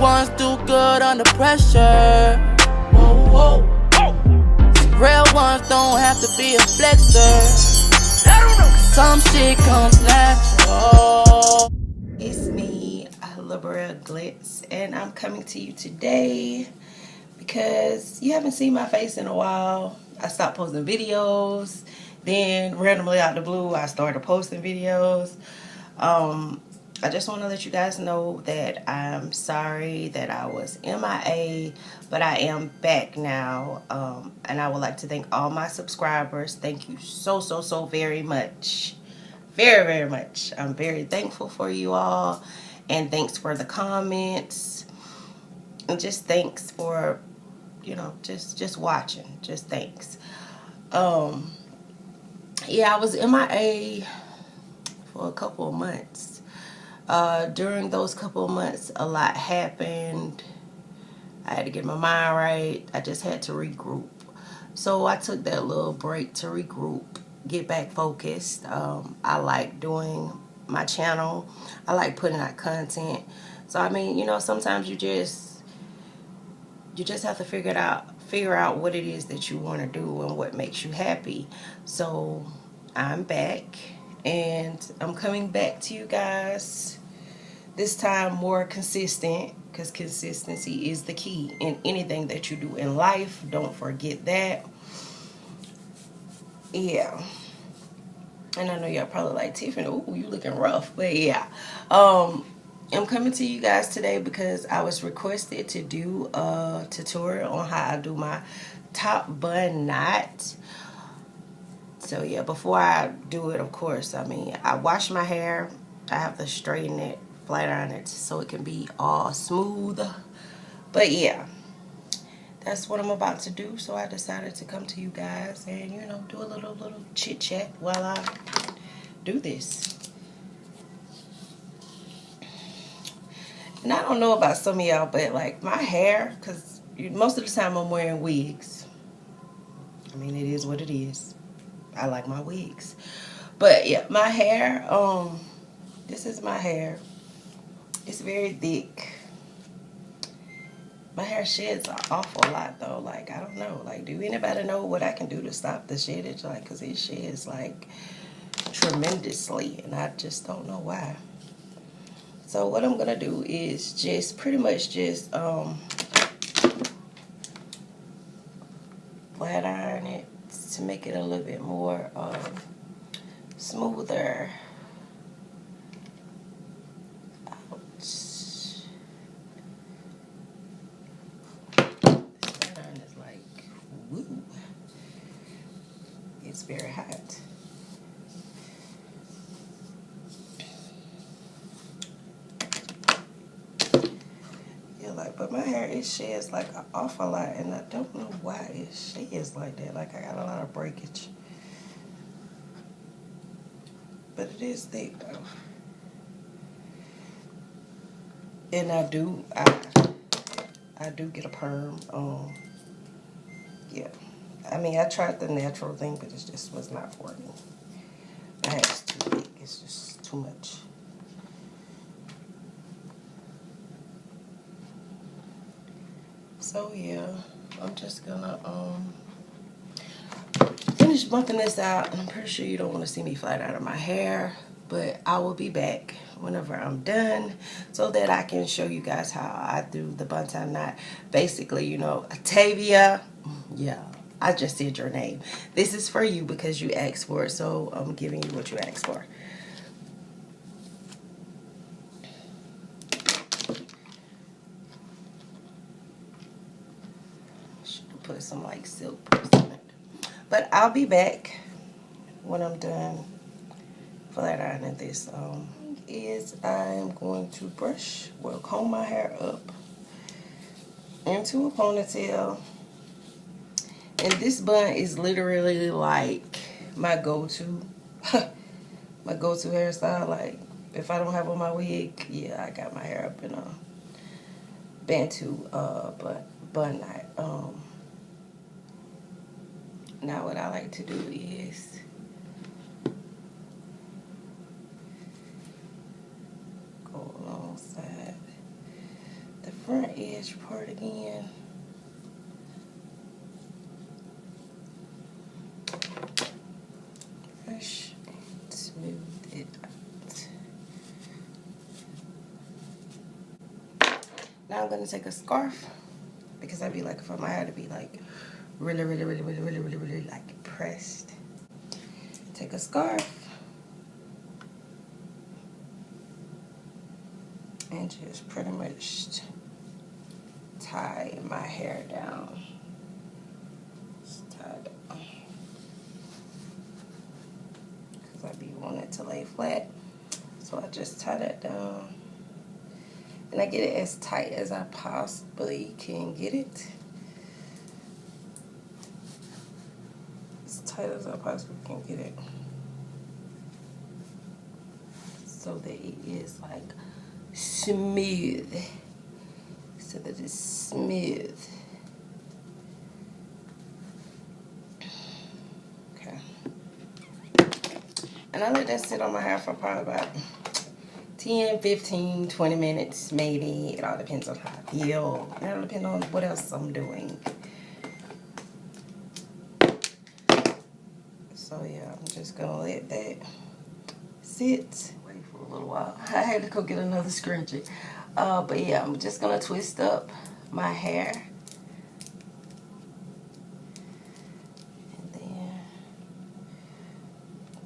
ones do good under pressure. Whoa, whoa. Real ones don't have to be a flexer. Some shit comes natural. It's me, Libera Glitz, and I'm coming to you today because you haven't seen my face in a while. I stopped posting videos, then randomly out the blue I started posting videos. I just want to let you guys know that I'm sorry that I was MIA, but I am back now, and I would like to thank all my subscribers. Thank you so very much. Very much. I'm very thankful for you all, and thanks for the comments, and just thanks for, you know, just watching. Just thanks. Yeah, I was MIA for a couple of months. During those couple of months, a lot happened. I had to get my mind right. I just had to regroup. So I took that little break to regroup, get back focused. I like doing my channel. I like putting out content. So I mean, you know, sometimes you just have to figure out what it is that you want to do and what makes you happy. So I'm back, and I'm coming back to you guys. This time more consistent, because consistency is the key in anything that you do in life. Don't forget that. Yeah. And I know y'all probably like, Tiffany, ooh, you looking rough. But yeah. I'm coming to you guys today because I was requested to do a tutorial on how I do my top bun knot. So yeah, before I do it, of course, I mean, I wash my hair. I have to straighten it, flat iron it, so it can be all smooth. But yeah, that's what I'm about to do. So I decided to come to you guys and, you know, do a little chit chat while I do this. And I don't know about some of y'all, but like my hair, because most of the time I'm wearing wigs. I mean, it is what it is. I like my wigs. But yeah, my hair, this is my hair. It's very thick. My hair sheds an awful lot though. Like, I don't know. Like, do anybody know what I can do to stop the sheddage? Like, because it sheds like tremendously, and I just don't know why. So what I'm gonna do is just pretty much just flat iron it to make it a little bit more smoother. It's very hot. Yeah, like, but my hair, it sheds like an awful lot, and I don't know why it sheds like that. Like, I got a lot of breakage. But it is thick though. And I do get a perm. Yeah. I mean, I tried the natural thing, but it just was not for me. My hair is too thick. It's just too much. So yeah, I'm just gonna finish bumping this out. And I'm pretty sure you don't want to see me flat out of my hair, but I will be back whenever I'm done so that I can show you guys how I do the bun knot. Basically, you know, Tavia, yeah, I just said your name. This is for you because you asked for it, so I'm giving you what you asked for. Should put some like silk purse in it. But I'll be back when I'm done flat ironing this. I'm going to comb my hair up into a ponytail. And this bun is literally like my go-to, my go-to hairstyle. Like, if I don't have on my wig, yeah, I got my hair up in a Bantu bun knot. Now what I like to do is go alongside the front edge part again. Brush and smooth it out. Now I'm gonna take a scarf, because I be like, for my hair to be like really like pressed. Take a scarf and just pretty much tie my hair down. Just tie it down. Because I be wanting it to lay flat. So I just tie that down. And I get it as tight as I possibly can get it. As tight as I possibly can get it. So that it is like smooth. So that it's smooth. Okay. And I let that sit on my hair for probably about 10, 15, 20 minutes maybe. It all depends on how I feel. It all depends on what else I'm doing. So yeah, I'm just gonna let that sit. Wait for a little while. I had to go get another scrunchie. But yeah, I'm just gonna twist up my hair. And then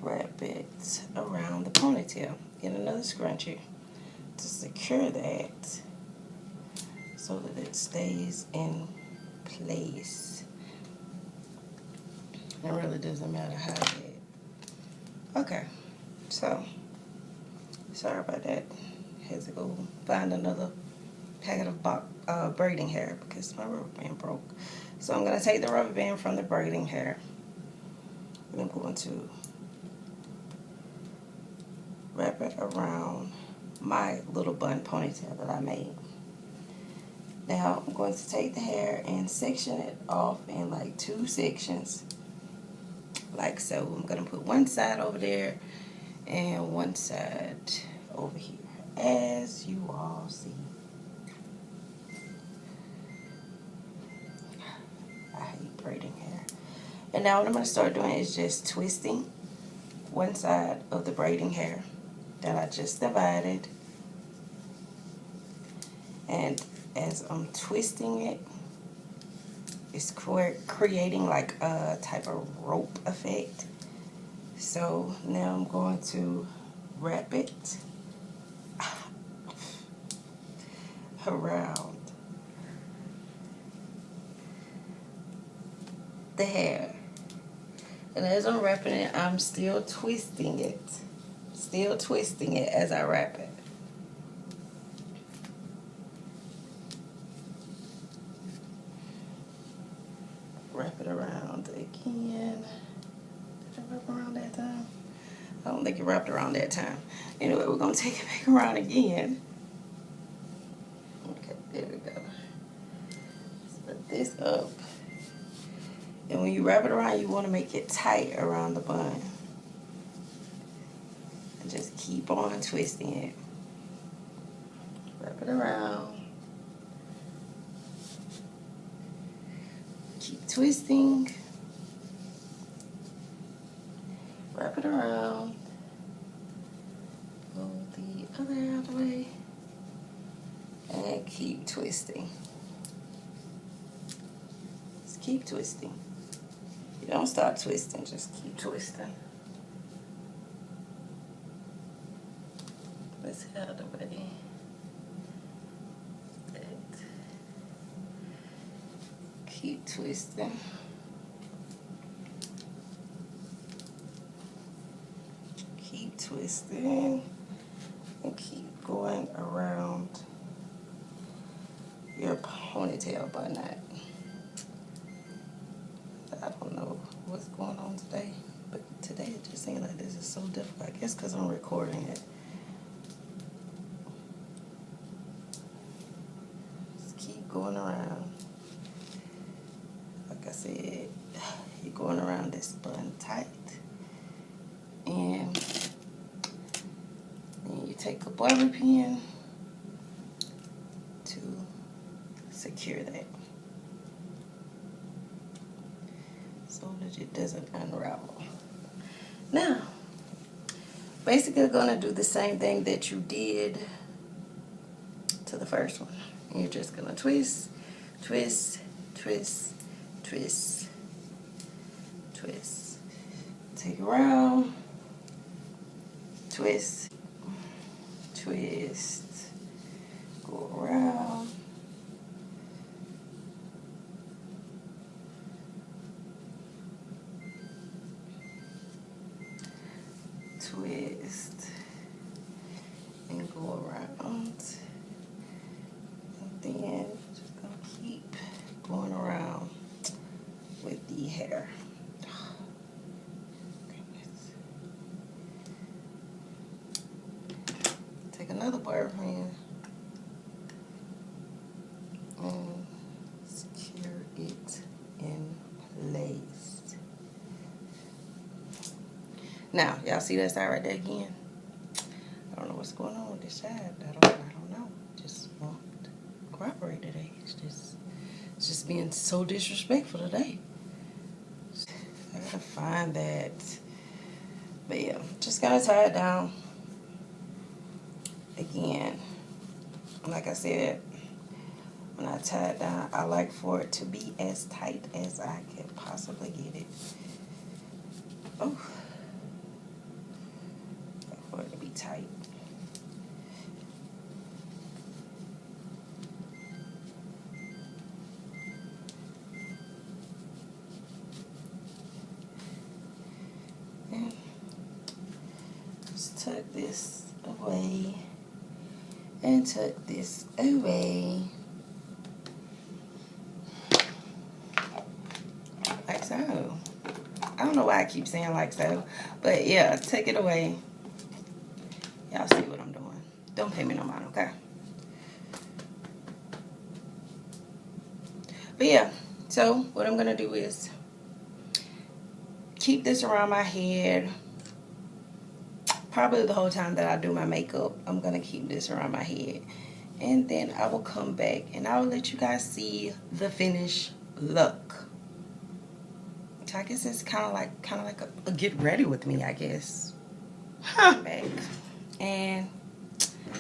wrap it around the ponytail. Get another scrunchie to secure that so that it stays in place. It really doesn't matter how big. Okay, so sorry about that. Had to go find another packet of braiding hair because my rubber band broke. So I'm gonna take the rubber band from the braiding hair and I'm going to wrap it around my little bun ponytail that I made. Now I'm going to take the hair and section it off in like 2 sections, like so. I'm going to put one side over there and one side over here, as you all see. I hate braiding hair. And now what I'm going to start doing is just twisting one side of the braiding hair that I just divided. And as I'm twisting it, it's creating like a type of rope effect. So now I'm going to wrap it around the hair. And as I'm wrapping it, I'm still twisting it. Still twisting it as I wrap it. Wrap it around again. Did I wrap around that time? I don't think it wrapped around that time. Anyway, we're going to take it back around again. Okay, there we go. Put this up. And when you wrap it around, you want to make it tight around the bun. And just keep on twisting it. Wrap it around. Keep twisting. Wrap it around. Pull the other out of the way. And keep twisting. Just keep twisting. You don't stop twisting, just keep twisting. Let's get out of the way. Keep twisting. Keep twisting. And keep going around your ponytail bun knot. I don't know what's going on today, but today it just seems like this is so difficult. I guess because I'm recording it. Just keep going around. Like I said, you're going around this bun tight. And then you take a bobby pin to secure that so that it doesn't unravel. Now, basically gonna do the same thing that you did to the first one. You're just gonna twist, twist, twist, twist, twist. Take it around, twist, twist, go around. Twist and go around, and then just gonna keep going around with the hair. Oh, goodness. Take another boyfriend and secure it in place. Now, y'all see that side right there again? I don't know what's going on with this side. I don't know. Just won't cooperate today. It's just being so disrespectful today. I gotta find that. But yeah, just gotta tie it down. Again, like I said, when I tie it down, I like for it to be as tight as I can possibly get it. Oh. For it to be tight. And just tuck this away and tuck this away. Like so. I don't know why I keep saying like so, but yeah, tuck it away. Y'all see what I'm doing. Don't pay me no mind, okay? But yeah, so what I'm gonna do is keep this around my head. Probably the whole time that I do my makeup, I'm gonna keep this around my head. And then I will come back and I will let you guys see the finished look. So I guess it's kind of like a get ready with me, I guess. Back. And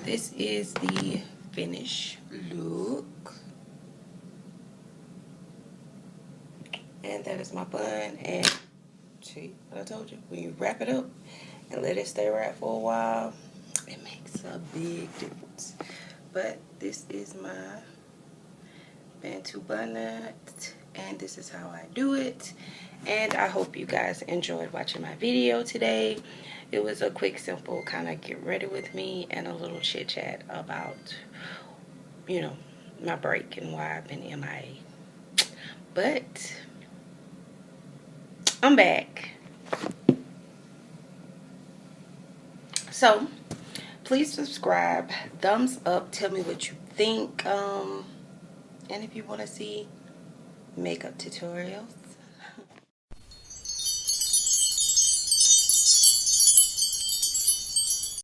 this is the finished look. And that is my bun. And see what I told you? When you wrap it up and let it stay wrapped for a while, it makes a big difference. But this is my Bun KNot, and this is how I do it. And I hope you guys enjoyed watching my video today. It was a quick, simple kind of get ready with me and a little chit chat about, you know, my break and why I've been MIA. But I'm back. So please subscribe, thumbs up, tell me what you think, and if you want to see makeup tutorials,